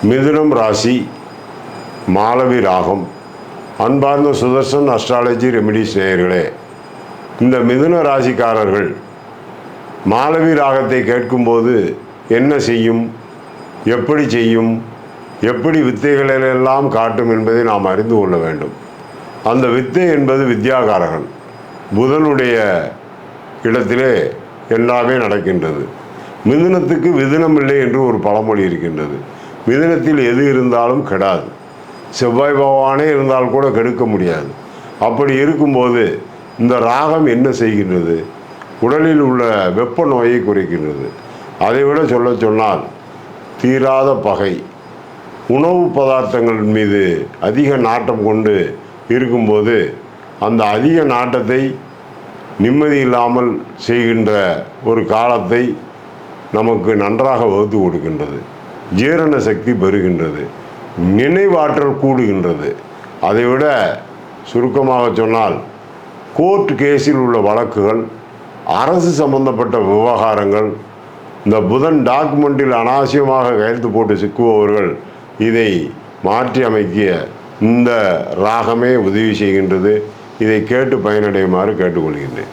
மிதுனம் ராசி மாலவி ராகம். அன்பார்ந்த சுதர்சன் அஸ்ட்ராலஜி ரெமிடிஸ் நேயர்களே, இந்த மிதுன ராசிக்காரர்கள் மாலவி ராகத்தை கேட்கும்போது என்ன செய்யும், எப்படி செய்யும், எப்படி வித்தைகளெல்லாம் காட்டும் என்பதை நாம் அறிந்து கொள்ள வேண்டும். அந்த வித்தை என்பது வித்யாகாரகன் புதனுடைய இடத்திலே எல்லாமே நடக்கின்றது. மிதுனத்துக்கு விதுனம் இல்லை என்று ஒரு பழமொழி இருக்கின்றது. மிதுனத்தில் எது இருந்தாலும் கெடாது. செவ்வாய் பகவானே இருந்தால் கூட கெடுக்க முடியாது. அப்படி இருக்கும்போது இந்த ராகம் என்ன செய்கின்றது? உடலில் உள்ள வெப்ப நோயை குறைக்கின்றது. அதைவிட சொன்னால் தீராத பகை, உணவு பதார்த்தங்கள் மீது அதிக நாட்டம் கொண்டு இருக்கும்போது அந்த அதிக நாட்டத்தை நிம்மதி இல்லாமல் செய்கின்ற ஒரு காலத்தை நமக்கு நன்றாக வகுத்து கொடுக்கின்றது. ஜீரண சக்தி பெறுகின்றது, நினைவாற்றல் கூடுகின்றது. அதைவிட சுருக்கமாக சொன்னால் கோர்ட் கேஸில் உள்ள வழக்குகள், அரசு சம்பந்தப்பட்ட விவகாரங்கள், இந்த புதன் டாக்குமெண்ட்டில் அனாவசியமாக கையெழுத்து போட்டு சிக்குபவர்கள் இதை மாற்றி அமைக்க இந்த ராகமே உதவி செய்கின்றது. இதை கேட்டு பயனடையுமாறு கேட்டுக்கொள்கின்றேன்.